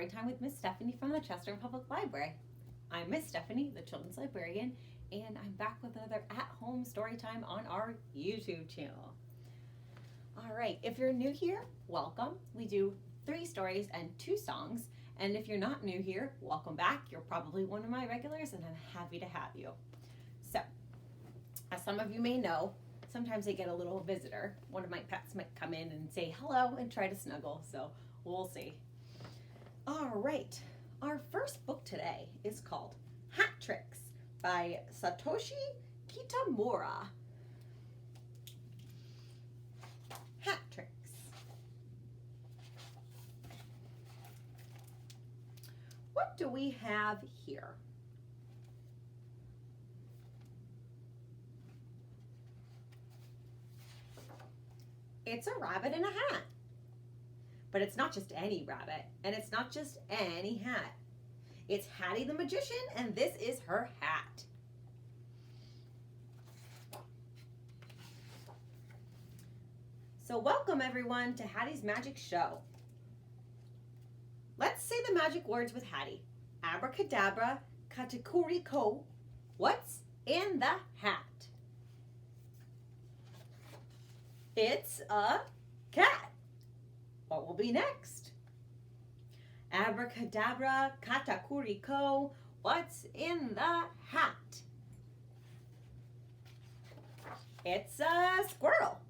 Storytime with Miss Stephanie from the Chester Public Library. I'm Miss Stephanie, the children's librarian, and I'm back with another at-home Storytime on our YouTube channel. All right, if you're new here, welcome. We do 3 stories and 2 songs, and if you're not new here, welcome back. You're probably one of my regulars, and I'm happy to have you. So, as some of you may know, sometimes I get a little visitor. One of my pets might come in and say hello and try to snuggle, so we'll see. All right, our first book today is called Hat Tricks by Satoshi Kitamura. Hat Tricks. What do we have here? It's a rabbit in a hat. But it's not just any rabbit, and it's not just any hat. It's Hattie the Magician, and this is her hat. So welcome everyone to Hattie's Magic Show. Let's say the magic words with Hattie. Abracadabra, katakuri ko. What's in the hat? It's a cat. What will be next? Abracadabra, katakuri ko. What's in the hat? It's a squirrel.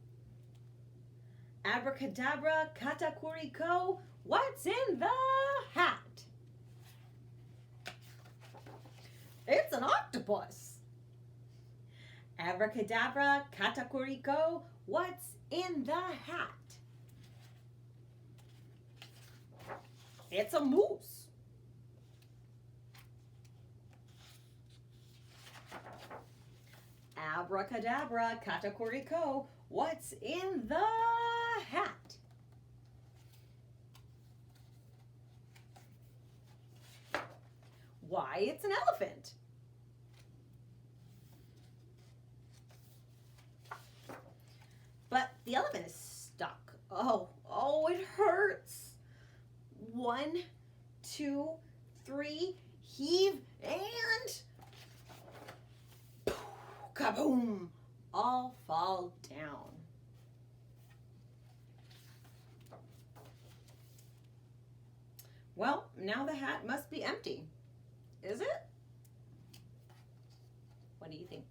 Abracadabra, katakuri ko. What's in the hat? It's an octopus. Abracadabra, katakuri ko. What's in the hat? It's a moose. Abracadabra, katakuri ko. What's in the hat? Why, it's an elephant. But the elephant is stuck. Oh, it hurts. 1, 2, 3, heave, and kaboom, all fall down. Well, now the hat must be empty. Is it? What do you think?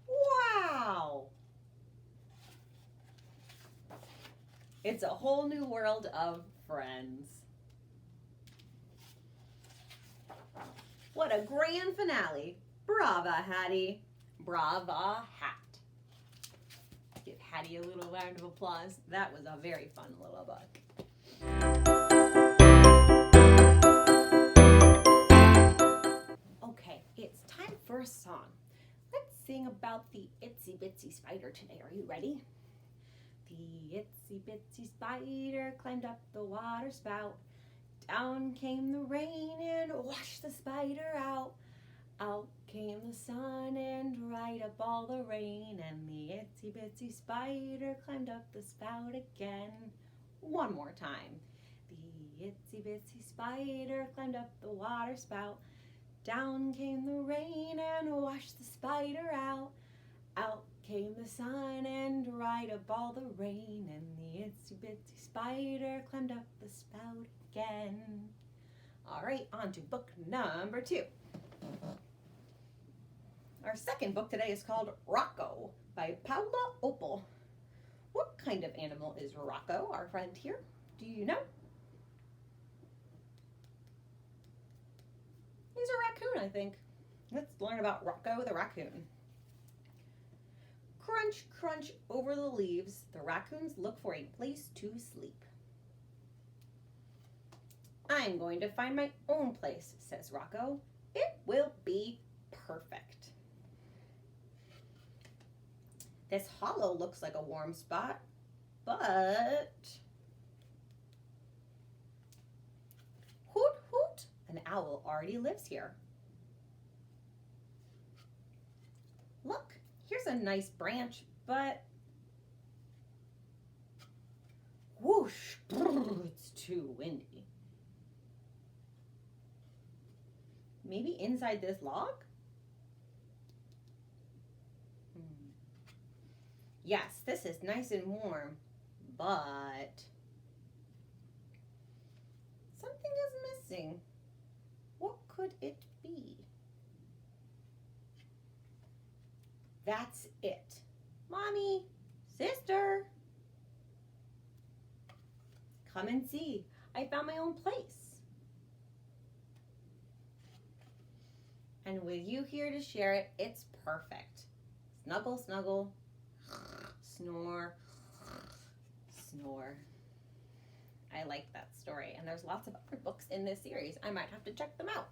Wow! It's a whole new world of friends. What a grand finale. Brava, Hattie. Brava, hat. Give Hattie a little round of applause. That was a very fun little book. Okay, it's time for a song. Let's sing about the itsy bitsy spider today. Are you ready? The itsy bitsy spider climbed up the water spout. Down came the rain and washed the spider out. Out came the sun and dried up all the rain. And the itsy bitsy spider climbed up the spout again. One more time. The itsy bitsy spider climbed up the water spout. Down came the rain and washed the spider out. Out came the sun and dried up all the rain, and the itsy bitsy spider climbed up the spout again. All right, on to book number 2. Our second book today is called Rokko by Paula Opel. What kind of animal is Rokko, our friend here? Do you know? He's a raccoon, I think. Let's learn about Rokko the raccoon. Crunch, crunch over the leaves, the raccoons look for a place to sleep. I'm going to find my own place, says Rokko. It will be perfect. This hollow looks like a warm spot, but... Hoot, hoot, an owl already lives here. Look, here's a nice branch, but... Whoo! Whoosh, brrr, it's too windy. Maybe inside this log? Yes, this is nice and warm, but something is missing. What could it be? That's it. Mommy, sister, come and see. I found my own place. And with you here to share it, it's perfect. Snuggle, snuggle, snore, snore. I like that story, and there's lots of other books in this series. I might have to check them out.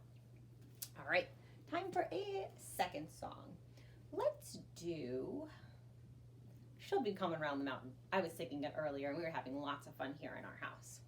All right, time for a second song. Let's do She'll Be Coming Round the Mountain. I was singing it earlier, and we were having lots of fun here in our house.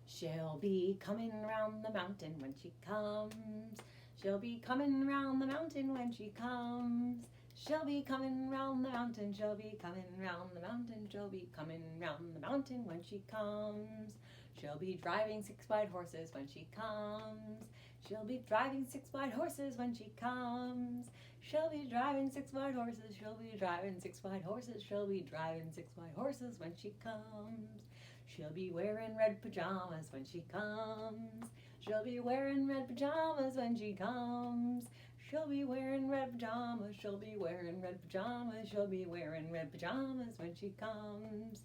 She'll be coming round the mountain when she comes. She'll be coming round the mountain when she comes. She'll be coming round the mountain. She'll be coming round the mountain. She'll be coming round the mountain when she comes. She'll be driving 6 white horses when she comes. She'll be driving 6 white horses when she comes. She'll be driving 6 white horses. She'll be driving 6 white horses. She'll be driving 6 white horses when she comes. She'll be wearing red pajamas when she comes. She'll be wearing red pajamas when she comes. She'll be wearing red pajamas. She'll be wearing red pajamas. She'll be wearing red pajamas when she comes.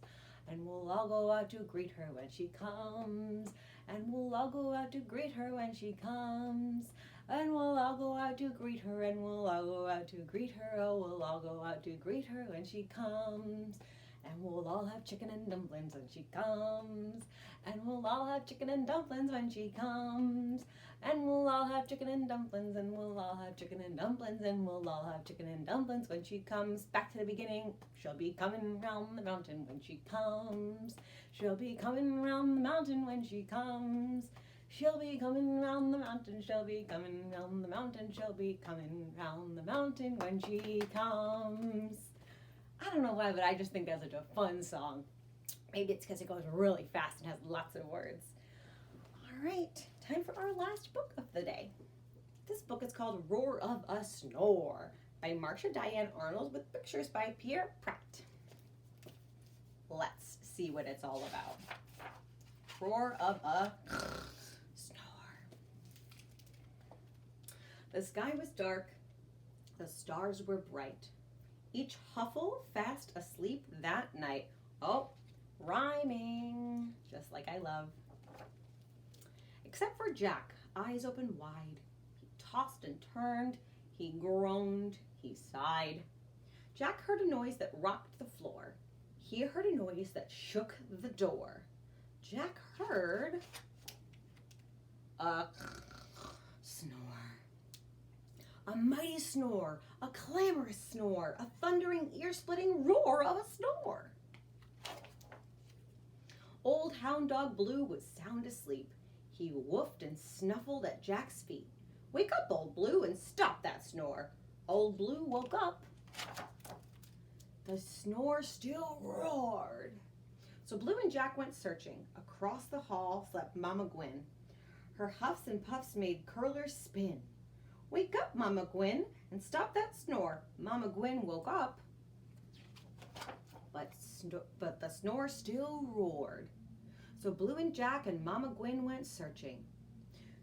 And we'll all go out to greet her when she comes. And we'll all go out to greet her when she comes. And we'll all go out to greet her. And we'll all go out to greet her. Oh, we'll all go out to greet her when she comes. And we'll all have chicken and dumplings when she comes. And we'll all have chicken and dumplings when she comes. And we'll all have chicken and dumplings. And we'll all have chicken and dumplings. And we'll all have chicken and dumplings when she comes. Back to the beginning. She'll be coming round the mountain when she comes. She'll be coming round the mountain when she comes. She'll be coming round the mountain. She'll be coming round the mountain. She'll be coming round the mountain when she comes. I don't know why, but I just think that's such a fun song. Maybe it's because it goes really fast and has lots of words. All right, time for our last book of the day. This book is called Roar of a Snore by Marcia Diane Arnold with pictures by Pierre Pratt. Let's see what it's all about. Roar of a Snore. The sky was dark. The stars were bright. Each huffle fast asleep that night. Oh, rhyming, just like I love. Except for Jack, eyes open wide. He tossed and turned, he groaned, he sighed. Jack heard a noise that rocked the floor. He heard a noise that shook the door. Jack heard a snore. A mighty snore, a clamorous snore, a thundering, ear-splitting roar of a snore. Old Hound Dog Blue was sound asleep. He woofed and snuffled at Jack's feet. Wake up, Old Blue, and stop that snore. Old Blue woke up. The snore still roared. So Blue and Jack went searching. Across the hall slept Mama Gwen. Her huffs and puffs made curlers spin. Wake up, Mama Gwen, and stop that snore. Mama Gwen woke up, but the snore still roared. So Blue and Jack and Mama Gwen went searching.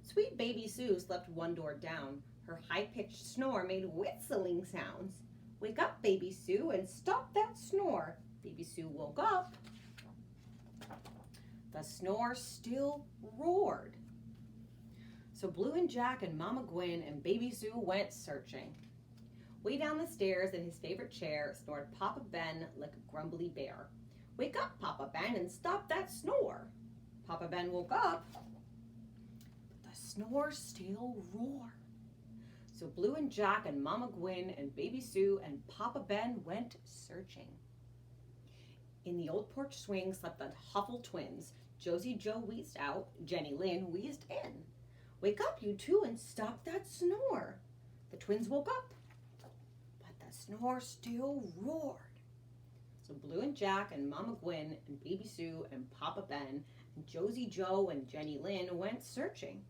Sweet Baby Sue slept one door down. Her high-pitched snore made whistling sounds. Wake up, Baby Sue, and stop that snore. Baby Sue woke up. The snore still roared. So Blue and Jack and Mama Gwen and Baby Sue went searching. Way down the stairs in his favorite chair snored Papa Ben like a grumbly bear. Wake up, Papa Ben, and stop that snore. Papa Ben woke up, but the snore still roared. So Blue and Jack and Mama Gwen and Baby Sue and Papa Ben went searching. In the old porch swing slept the Huffle twins. Josie Joe wheezed out, Jenny Lynn wheezed in. Wake up, you two, and stop that snore. The twins woke up, but the snore still roared. So So Blue and Jack and Mama Gwen and Baby Sue and Papa Ben and Josie Joe and Jenny Lynn went searching.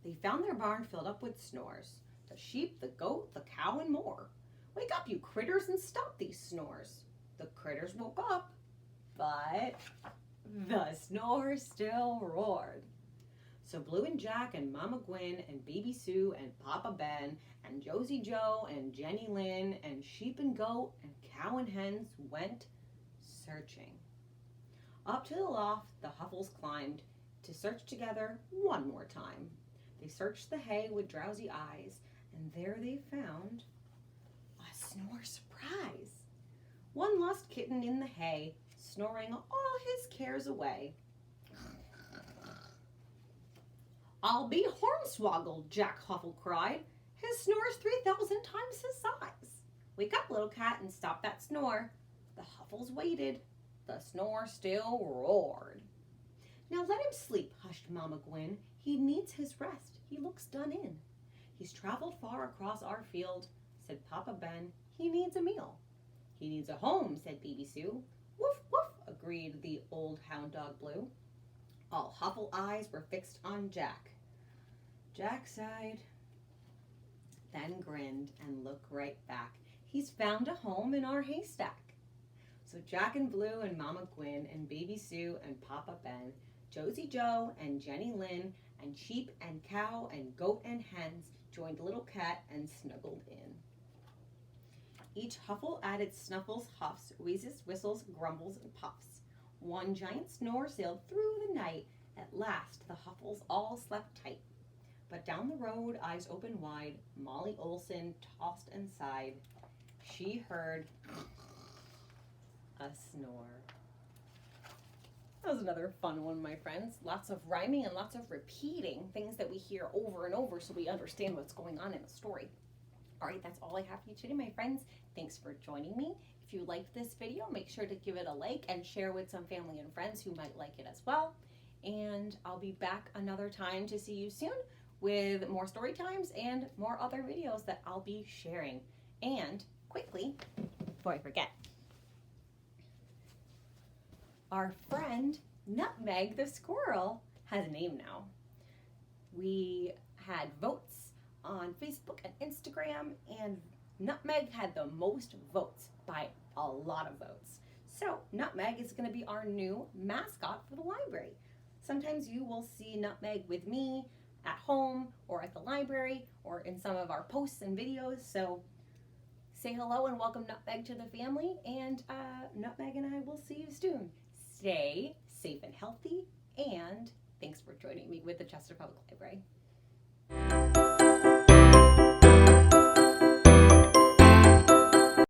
They found their barn filled up with snores. The sheep, the goat, the cow, and more. Wake up, you critters, and stop these snores. The critters woke up, but the snores still roared. So Blue and Jack and Mama Gwen and Baby Sue and Papa Ben and Josie Joe and Jenny Lynn and sheep and goat and cow and hens went searching. Up to the loft the Huffles climbed to search together one more time. They searched the hay with drowsy eyes, and there they found a Snore surprise. One lost kitten in the hay, snoring all his cares away. I'll be hornswoggled, Jack Huffle cried. His snore's 3,000 times his size. Wake up, little cat, and stop that snore. The Huffles waited. The snore still roared. Now let him sleep, hushed Mama Gwen. He needs his rest. He looks done in. He's traveled far across our field, said Papa Ben. He needs a meal. He needs a home, said Baby Sue. Woof, woof, agreed the old hound dog Blue. All Huffle eyes were fixed on Jack. Jack sighed, then grinned and looked right back. He's found a home in our haystack. So Jack and Blue and Mama Gwen and Baby Sue and Papa Ben, Josie Joe and Jenny Lynn and sheep and cow and goat and hens joined Little Cat and snuggled in. Each Huffle added snuffles, huffs, wheezes, whistles, grumbles, and puffs. One giant snore sailed through the night. At last, the Huffles all slept tight. But down the road, eyes open wide, Molly Olson tossed and sighed. She heard a snore. That was another fun one, my friends. Lots of rhyming and lots of repeating things that we hear over and over so we understand what's going on in the story. All right, that's all I have for you today, my friends. Thanks for joining me. If you liked this video, make sure to give it a like and share with some family and friends who might like it as well. And I'll be back another time to see you soon with more story times and more other videos that I'll be sharing. And quickly, before I forget, our friend Nutmeg the squirrel has a name now. We had votes on Facebook and Instagram, and Nutmeg had the most votes by a lot of votes. So Nutmeg is going to be our new mascot for the library. Sometimes you will see Nutmeg with me at home or at the library or in some of our posts and videos. So say hello and welcome Nutmeg to the family, and Nutmeg and I will see you soon. Stay safe and healthy, and thanks for joining me with the Chester Public Library.